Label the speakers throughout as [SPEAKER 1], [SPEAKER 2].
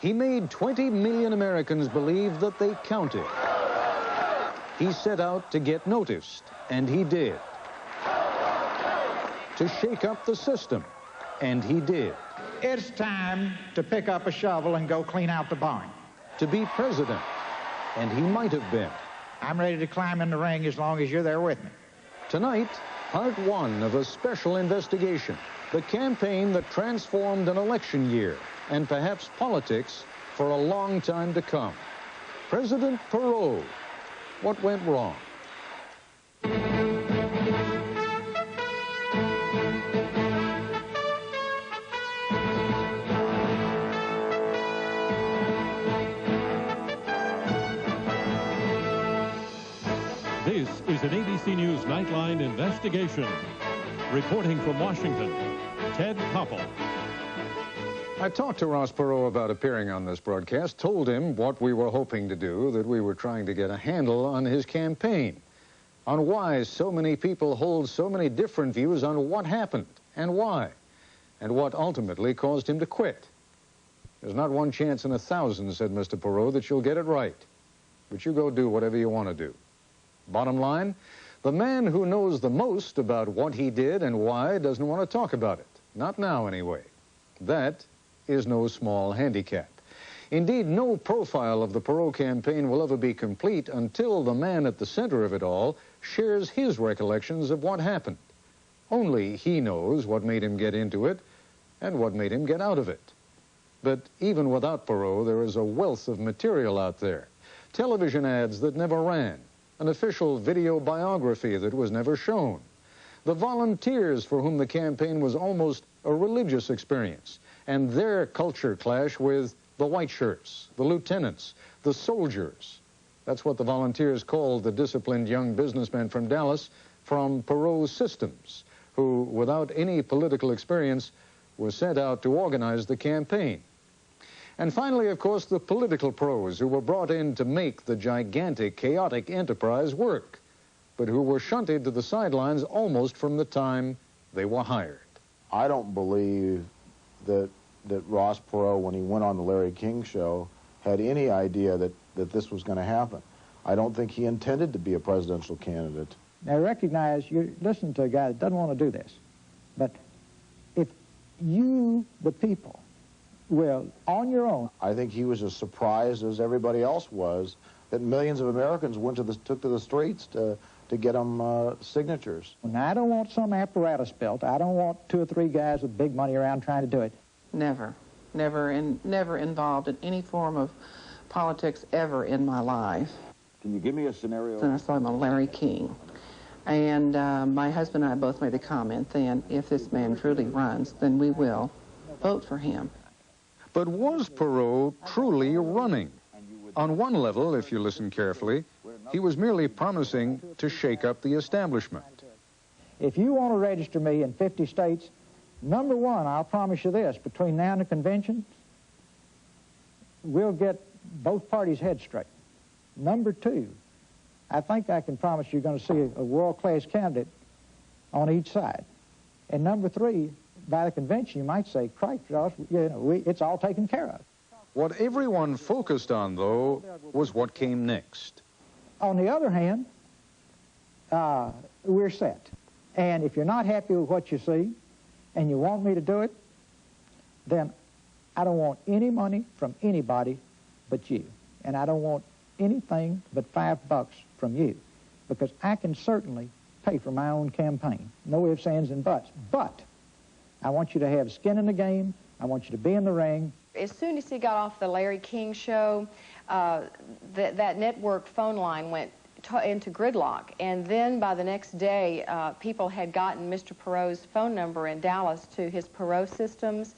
[SPEAKER 1] He made 20 million Americans believe that they counted. He set out to get noticed, and he did. To shake up the system, and he did.
[SPEAKER 2] It's time to pick up a shovel and go clean out the barn.
[SPEAKER 1] To be president, and he might have been.
[SPEAKER 2] I'm ready to climb in the ring as long as you're there with me.
[SPEAKER 1] Tonight, part one of a special investigation. The campaign that transformed an election year, and perhaps politics, for a long time to come. President Perot. What went wrong?
[SPEAKER 3] This is an ABC News Nightline investigation. Reporting from Washington, Ted Koppel.
[SPEAKER 1] I talked to Ross Perot about appearing on this broadcast, told him what we were hoping to do, that we were trying to get a handle on his campaign, on why so many people hold so many different views on what happened and why, and what ultimately caused him to quit. There's not one chance in 1,000, said Mr. Perot, that you'll get it right. But you go do whatever you want to do. Bottom line, the man who knows the most about what he did and why doesn't want to talk about it. Not now, anyway. That is no small handicap. Indeed, no profile of the Perot campaign will ever be complete until the man at the center of it all shares his recollections of what happened. Only he knows what made him get into it and what made him get out of it. But even without Perot, there is a wealth of material out there. Television ads that never ran, an official video biography that was never shown, the volunteers for whom the campaign was almost a religious experience, and their culture clash with the white shirts, the lieutenants, the soldiers. That's what the volunteers called the disciplined young businessmen from Dallas from Perot's systems, who, without any political experience, were sent out to organize the campaign. And finally, of course, the political pros who were brought in to make the gigantic, chaotic enterprise work, but who were shunted to the sidelines almost from the time they were hired.
[SPEAKER 4] I don't believe that Ross Perot, when he went on the Larry King show, had any idea that this was going to happen. I don't think he intended to be a presidential candidate.
[SPEAKER 2] Now recognize you're listening to a guy that doesn't want to do this. But if you, the people, will, on your own...
[SPEAKER 4] I think he was as surprised as everybody else was that millions of Americans took to the streets to get them signatures.
[SPEAKER 2] Now, I don't want some apparatus built. I don't want 2 or 3 guys with big money around trying to do it.
[SPEAKER 5] Never involved in any form of politics ever in my life.
[SPEAKER 4] Can you give me a scenario?
[SPEAKER 5] And I saw him on Larry King. And my husband and I both made the comment then, if this man truly runs, then we will vote for him.
[SPEAKER 1] But was Perot truly running? On one level, if you listen carefully, he was merely promising to shake up the establishment.
[SPEAKER 2] If you want to register me in 50 states, number one, I'll promise you this, between now and the convention, we'll get both parties' heads straight. Number two, I think I can promise you're going to see a world-class candidate on each side. And number three, by the convention, you might say, Christ, Ross, it's all taken care of.
[SPEAKER 1] What everyone focused on, though, was what came next.
[SPEAKER 2] On the other hand, we're set. And if you're not happy with what you see, and you want me to do it, then I don't want any money from anybody but you. And I don't want anything but $5 from you, because I can certainly pay for my own campaign. No ifs, ands, and buts. But I want you to have skin in the game. I want you to be in the ring.
[SPEAKER 6] As soon as he got off the Larry King show, that network phone line went into gridlock. And then by the next day, people had gotten Mr. Perot's phone number in Dallas to his Perot systems,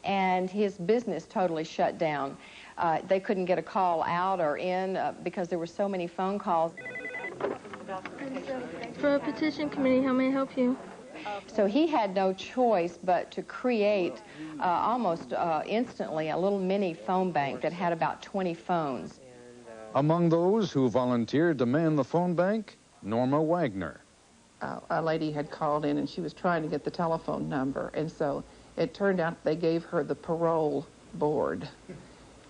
[SPEAKER 6] and his business totally shut down. They couldn't get a call out or in because there were so many phone calls.
[SPEAKER 7] For a petition committee, how may I help you?
[SPEAKER 6] So he had no choice but to create almost instantly a little mini phone bank that had about 20 phones.
[SPEAKER 1] Among those who volunteered to man the phone bank, Norma Wagner.
[SPEAKER 5] A lady had called in and she was trying to get the telephone number, and so it turned out they gave her the parole board.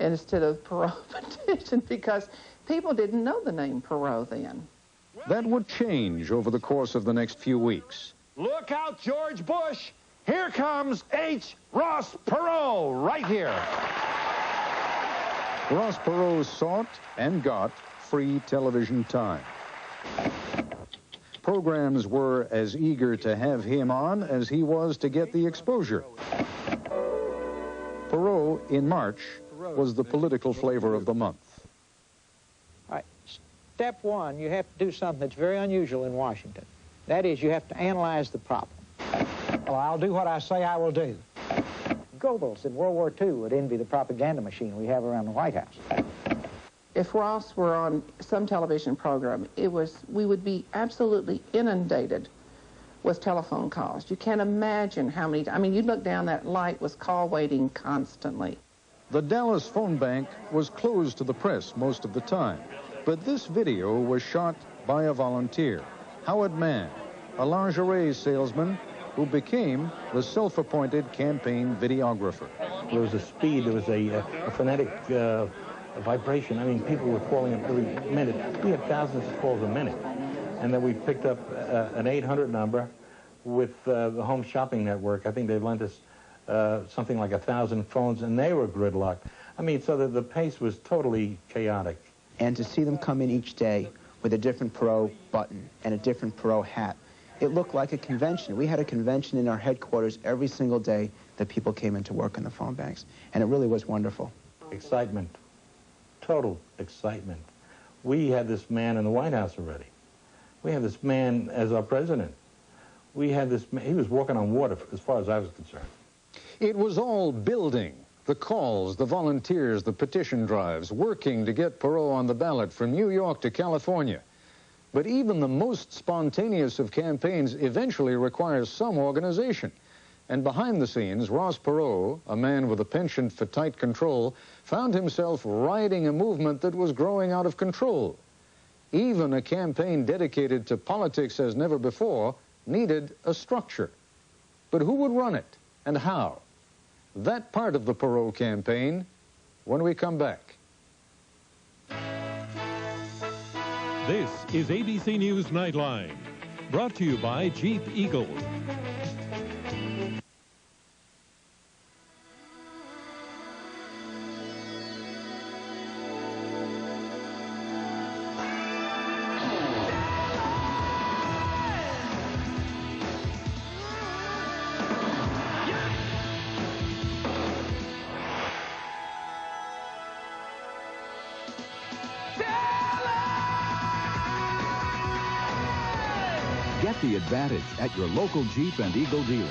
[SPEAKER 5] instead of Perot petition because people didn't know the name Perot then.
[SPEAKER 1] That would change over the course of the next few weeks.
[SPEAKER 8] Look out, George Bush. Here comes H. Ross Perot right here.
[SPEAKER 1] Ross Perot sought and got free television time. Programs were as eager to have him on as he was to get the exposure. Perot, in March, was the political flavor of the month.
[SPEAKER 2] All right. Step one, you have to do something that's very unusual in Washington. That is, you have to analyze the problem. Well, I'll do what I say I will do. Goebbels in World War II would envy the propaganda machine we have around the White House.
[SPEAKER 5] If Ross were on some television program, we would be absolutely inundated with telephone calls. You can't imagine how many, I mean, you'd look down, that light was call waiting constantly.
[SPEAKER 1] The Dallas phone bank was closed to the press most of the time, but this video was shot by a volunteer, Howard Mann, a lingerie salesman who became the self-appointed campaign videographer.
[SPEAKER 9] There was a speed, there was a frenetic vibration. I mean, people were calling every minute. We had thousands of calls a minute. And then we picked up an 800 number with the Home Shopping Network. I think they lent us something like 1,000 phones, and they were gridlocked. I mean, so that the pace was totally chaotic.
[SPEAKER 10] And to see them come in each day with a different Perot button and a different Perot hat, it looked like a convention. We had a convention in our headquarters every single day that people came in to work in the phone banks, and it really was wonderful.
[SPEAKER 9] Excitement, total excitement. We had this man in the White House already. We had this man as our president. We had this man, he was walking on water as far as I was concerned.
[SPEAKER 1] It was all building. The calls, the volunteers, the petition drives, working to get Perot on the ballot from New York to California. But even the most spontaneous of campaigns eventually requires some organization. And behind the scenes, Ross Perot, a man with a penchant for tight control, found himself riding a movement that was growing out of control. Even a campaign dedicated to politics as never before needed a structure. But who would run it and how? That part of the Perot campaign when we come back.
[SPEAKER 3] This is ABC News Nightline, brought to you by Jeep Eagle.
[SPEAKER 11] Get the advantage at your local Jeep and Eagle dealer.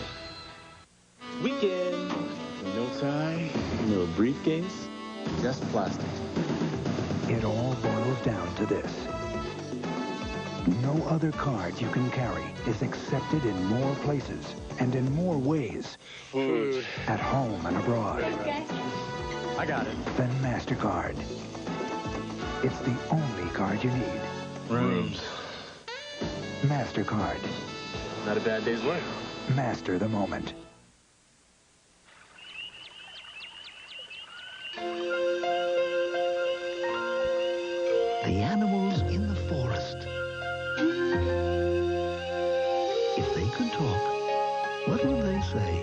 [SPEAKER 12] Weekend. No tie, no briefcase, just plastic.
[SPEAKER 13] It all boils down to this. No other card you can carry is accepted in more places and in more ways.
[SPEAKER 12] Food.
[SPEAKER 13] At home and abroad.
[SPEAKER 12] I got it.
[SPEAKER 13] Than MasterCard. It's the only card you need.
[SPEAKER 12] Rooms.
[SPEAKER 13] MasterCard.
[SPEAKER 12] Not a bad day's work.
[SPEAKER 13] Master the moment.
[SPEAKER 14] The animals in the forest. If they could talk, what would they say?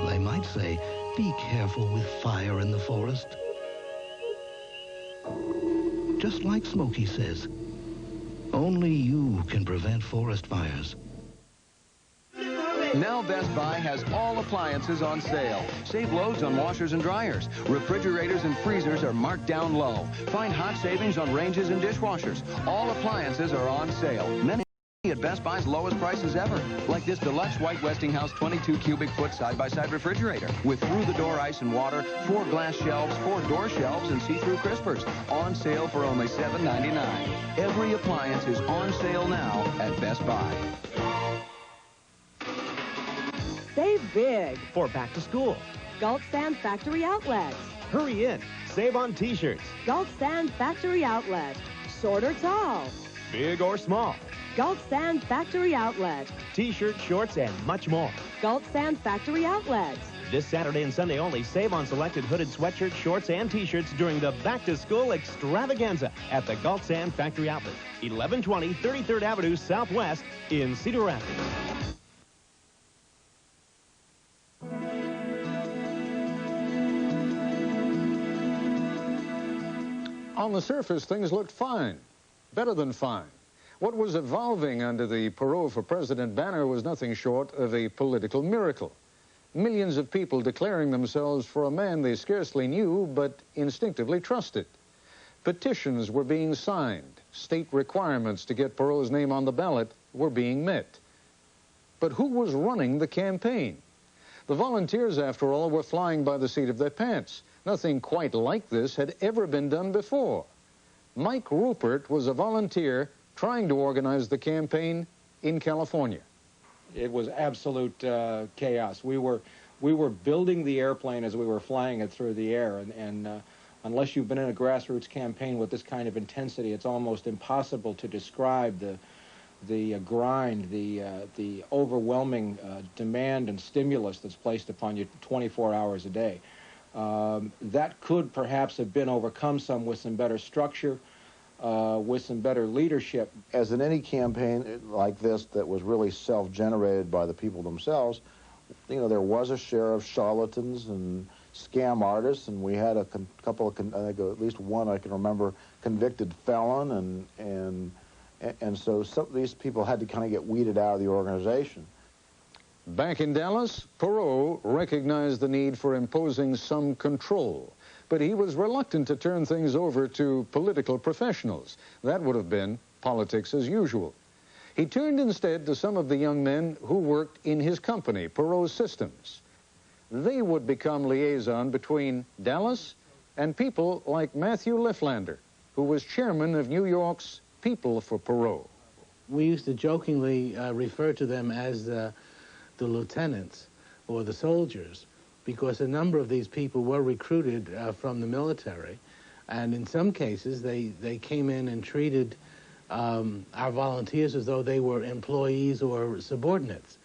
[SPEAKER 14] They might say, be careful with fire in the forest. Just like Smokey says, only you can prevent forest fires.
[SPEAKER 15] Now Best Buy has all appliances on sale. Save loads on washers and dryers. Refrigerators and freezers are marked down low. Find hot savings on ranges and dishwashers. All appliances are on sale. Many at Best Buy's lowest prices ever. Like this deluxe white Westinghouse 22 cubic foot side-by-side refrigerator with through-the-door ice and water, 4 glass shelves, 4 door shelves, and see-through crispers. On sale for only $7.99. Every appliance is on sale now at Best Buy.
[SPEAKER 16] Save big
[SPEAKER 17] for back to school.
[SPEAKER 16] Gulf Sand Factory Outlets.
[SPEAKER 17] Hurry in. Save on T-shirts.
[SPEAKER 16] Gulf Sand Factory Outlet. Short or tall.
[SPEAKER 17] Big or small.
[SPEAKER 16] Gulf Sand Factory Outlet.
[SPEAKER 17] T-shirts, shorts, and much more.
[SPEAKER 16] Gulf Sand Factory Outlets.
[SPEAKER 17] This Saturday and Sunday only, save on selected hooded sweatshirts, shorts, and T-shirts during the back-to-school extravaganza at the Galt Sand Factory Outlet, 1120 33rd Avenue Southwest in Cedar Rapids.
[SPEAKER 1] On the surface, things looked fine, better than fine. What was evolving under the Perot for President banner was nothing short of a political miracle. Millions of people declaring themselves for a man they scarcely knew but instinctively trusted. Petitions were being signed. State requirements to get Perot's name on the ballot were being met. But who was running the campaign? The volunteers, after all, were flying by the seat of their pants. Nothing quite like this had ever been done before. Mike Rupert was a volunteer trying to organize the campaign in California.
[SPEAKER 18] It was absolute chaos. We were building the airplane as we were flying it through the air, and unless you've been in a grassroots campaign with this kind of intensity, it's almost impossible to describe the grind, the overwhelming demand and stimulus that's placed upon you 24 hours a day. That could perhaps have been overcome some with some better structure, with some better leadership.
[SPEAKER 4] As in any campaign like this that was really self-generated by the people themselves, you know, there was a share of charlatans and scam artists, and we had a couple of, I think at least one I can remember, convicted felon, and so some of these people had to kind of get weeded out of the organization.
[SPEAKER 1] Back in Dallas, Perot recognized the need for imposing some control, but he was reluctant to turn things over to political professionals. That would have been politics as usual. He turned instead to some of the young men who worked in his company, Perot's Systems. They would become liaison between Dallas and people like Matthew Lifflander, who was chairman of New York's People for Perot.
[SPEAKER 19] We used to jokingly refer to them as the lieutenants or the soldiers, because a number of these people were recruited from the military, and in some cases they came in and treated our volunteers as though they were employees or subordinates.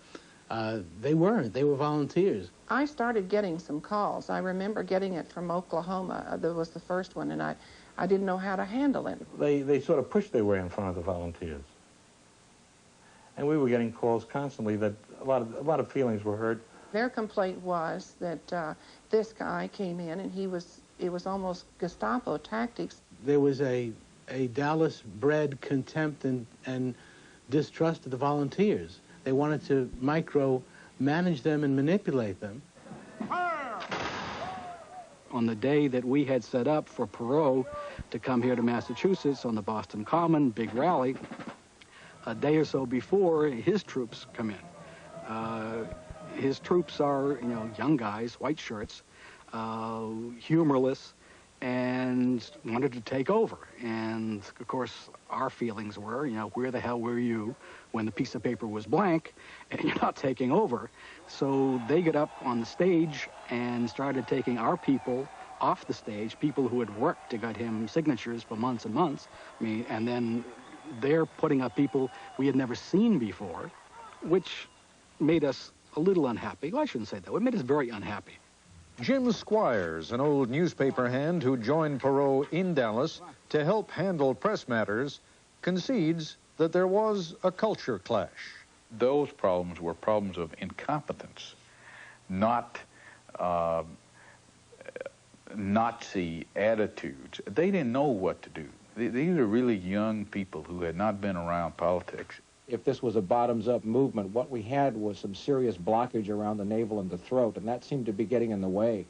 [SPEAKER 19] They weren't. They were volunteers.
[SPEAKER 5] I started getting some calls. I remember getting it from Oklahoma. That was the first one, and I didn't know how to handle it.
[SPEAKER 9] They sort of pushed their way in front of the volunteers. And we were getting calls constantly that a lot of feelings were hurt.
[SPEAKER 5] Their complaint was that this guy came in and it was almost Gestapo tactics.
[SPEAKER 19] There was a Dallas-bred contempt and distrust of the volunteers. They wanted to micromanage them and manipulate them.
[SPEAKER 20] On the day that we had set up for Perot to come here to Massachusetts on the Boston Common, big rally, a day or so before, his troops come in. His troops are, you know, young guys, white shirts, humorless, and wanted to take over. And, of course, our feelings were, you know, where the hell were you when the piece of paper was blank and you're not taking over? So they got up on the stage and started taking our people off the stage, people who had worked to get him signatures for months and months. I mean, and then they're putting up people we had never seen before, which made us a little unhappy. Well, I shouldn't say that. It made us very unhappy.
[SPEAKER 1] Jim Squires, an old newspaper hand who joined Perot in Dallas to help handle press matters, concedes that there was a culture clash.
[SPEAKER 21] Those problems were problems of incompetence, not Nazi attitudes. They didn't know what to do. These are really young people who had not been around politics.
[SPEAKER 18] If this was a bottoms-up movement, what we had was some serious blockage around the navel and the throat, and that seemed to be getting in the way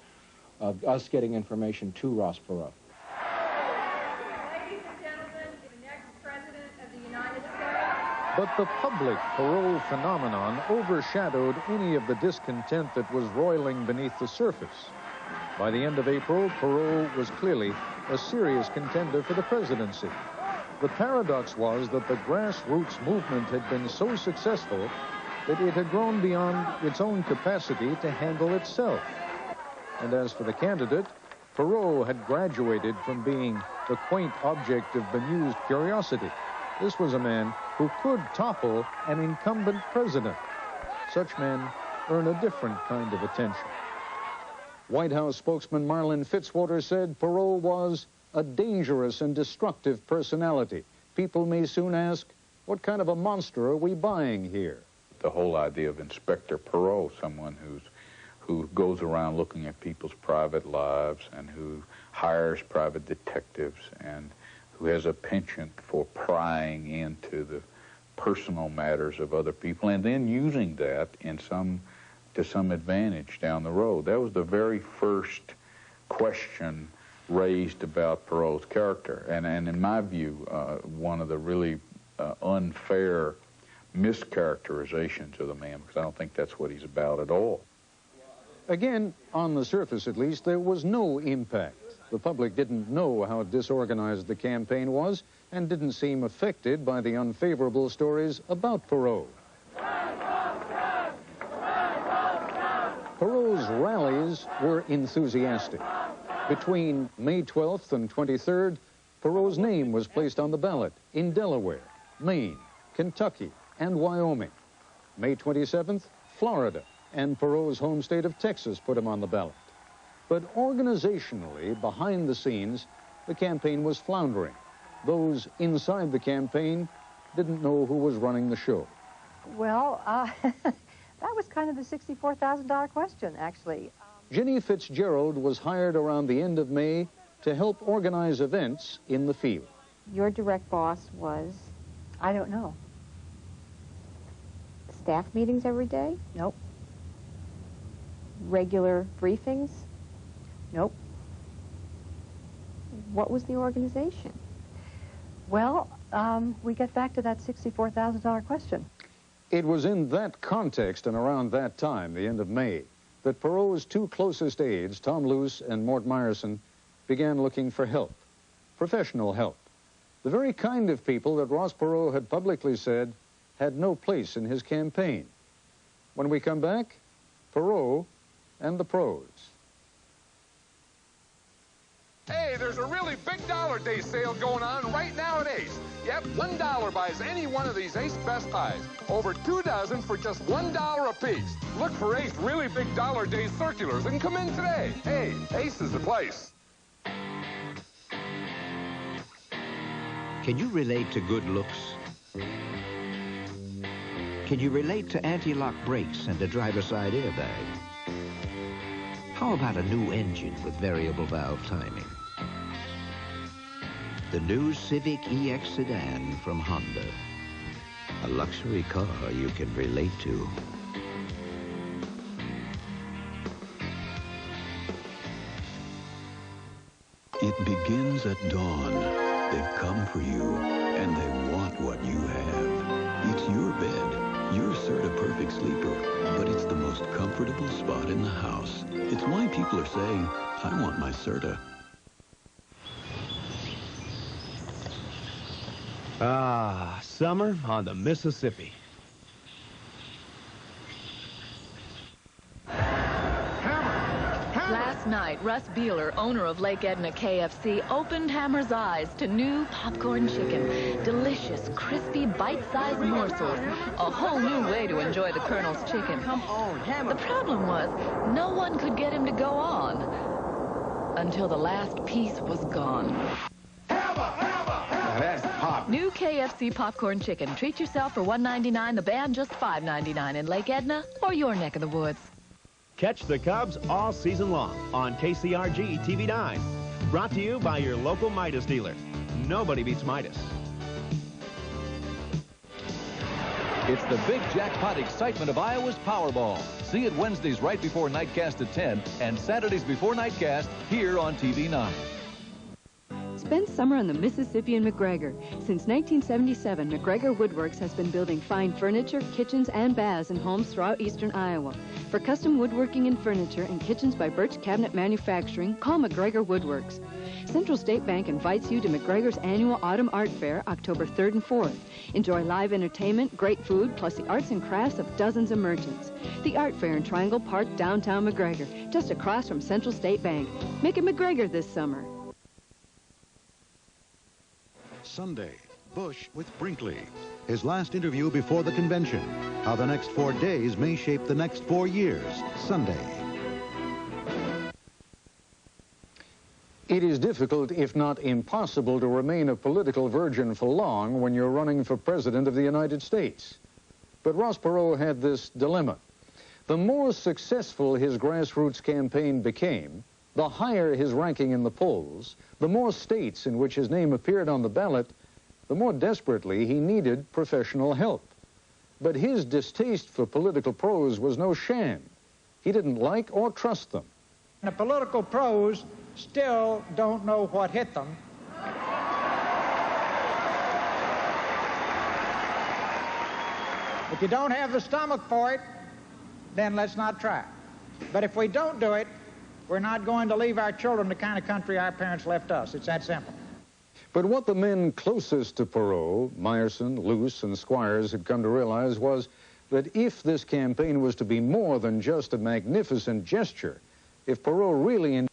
[SPEAKER 18] of us getting information to Ross Perot.
[SPEAKER 22] Ladies and gentlemen, the next President of the United States.
[SPEAKER 1] But the public Perot phenomenon overshadowed any of the discontent that was roiling beneath the surface. By the end of April, Perot was clearly a serious contender for the presidency. The paradox was that the grassroots movement had been so successful that it had grown beyond its own capacity to handle itself. And as for the candidate, Perot had graduated from being the quaint object of bemused curiosity. This was a man who could topple an incumbent president. Such men earn a different kind of attention. White House spokesman Marlin Fitzwater said Perot was a dangerous and destructive personality. People may soon ask, what kind of a monster are we buying here?
[SPEAKER 21] The whole idea of Inspector Perot, someone who goes around looking at people's private lives and who hires private detectives and who has a penchant for prying into the personal matters of other people and then using that to some advantage down the road. That was the very first question raised about Perot's character. And in my view, one of the really unfair mischaracterizations of the man, because I don't think that's what he's about at all.
[SPEAKER 1] Again, on the surface at least, there was no impact. The public didn't know how disorganized the campaign was and didn't seem affected by the unfavorable stories about Perot. Perot's rallies were enthusiastic. Between May 12th and 23rd, Perot's name was placed on the ballot in Delaware, Maine, Kentucky, and Wyoming. May 27th, Florida and Perot's home state of Texas put him on the ballot. But organizationally, behind the scenes, the campaign was floundering. Those inside the campaign didn't know who was running the show.
[SPEAKER 6] Well, that was kind of the $64,000 question, actually.
[SPEAKER 1] Ginny Fitzgerald was hired around the end of May to help organize events in the field.
[SPEAKER 7] Your direct boss was?
[SPEAKER 6] I don't know.
[SPEAKER 7] Staff meetings every day?
[SPEAKER 6] Nope.
[SPEAKER 7] Regular briefings?
[SPEAKER 6] Nope.
[SPEAKER 7] What was the organization?
[SPEAKER 6] Well, we get back to that $64,000 question.
[SPEAKER 1] It was in that context and around that time, the end of May, that Perot's two closest aides, Tom Luce and Mort Meyerson, began looking for help, professional help. The very kind of people that Ross Perot had publicly said had no place in his campaign. When we come back, Perot and the pros.
[SPEAKER 23] Hey, there's a really big Dollar Day sale going on right now at Ace. Yep, $1 buys any one of these Ace Best Buys. Over 2 dozen for just $1 a piece. Look for Ace really big Dollar Day circulars and come in today. Hey, Ace is the place.
[SPEAKER 14] Can you relate to good looks? Can you relate to anti-lock brakes and a driver's side airbag? How about a new engine with variable valve timing? The new Civic EX sedan from Honda. A luxury car you can relate to.
[SPEAKER 11] It begins at dawn. They've come for you, and they want what you have. It's your bed, your Serta Perfect Sleeper, but it's the most comfortable spot in the house. It's why people are saying, I want my Serta.
[SPEAKER 17] Ah, summer on the Mississippi.
[SPEAKER 24] Last night, Russ Beeler, owner of Lake Edna KFC, opened Hammer's eyes to new popcorn chicken. Delicious, crispy, bite-sized morsels. A whole new way to enjoy the Colonel's chicken. Come on, Hammer. The problem was, no one could get him to go on until the last piece was gone.
[SPEAKER 23] Now that's pop.
[SPEAKER 24] New KFC popcorn chicken. Treat yourself for $1.99. The band just $5.99 in Lake Edna or your neck of the woods.
[SPEAKER 17] Catch the Cubs all season long on KCRG TV9. Brought to you by your local Midas dealer. Nobody beats Midas.
[SPEAKER 25] It's the big jackpot excitement of Iowa's Powerball. See it Wednesdays right before Nightcast at 10 and Saturdays before Nightcast here on TV9.
[SPEAKER 26] Spend summer on the Mississippi in McGregor. Since 1977, McGregor Woodworks has been building fine furniture, kitchens, and baths in homes throughout eastern Iowa. For custom woodworking and furniture and kitchens by Birch Cabinet Manufacturing, call McGregor Woodworks. Central State Bank invites you to McGregor's annual Autumn Art Fair, October 3rd and 4th. Enjoy live entertainment, great food, plus the arts and crafts of dozens of merchants. The Art Fair in Triangle Park, downtown McGregor, just across from Central State Bank. Make it McGregor this summer.
[SPEAKER 27] Sunday, Bush with Brinkley. His last interview before the convention. How the next 4 days may shape the next 4 years. Sunday.
[SPEAKER 1] It is difficult, if not impossible, to remain a political virgin for long when you're running for President of the United States. But Ross Perot had this dilemma. The more successful his grassroots campaign became, the higher his ranking in the polls, the more states in which his name appeared on the ballot, the more desperately he needed professional help. But his distaste for political pros was no sham. He didn't like or trust them.
[SPEAKER 2] The political pros still don't know what hit them. If you don't have the stomach for it, then let's not try. But if we don't do it, we're not going to leave our children the kind of country our parents left us. It's that simple.
[SPEAKER 1] But what the men closest to Perot, Meyerson, Luce, and Squires, had come to realize was that if this campaign was to be more than just a magnificent gesture, if Perot really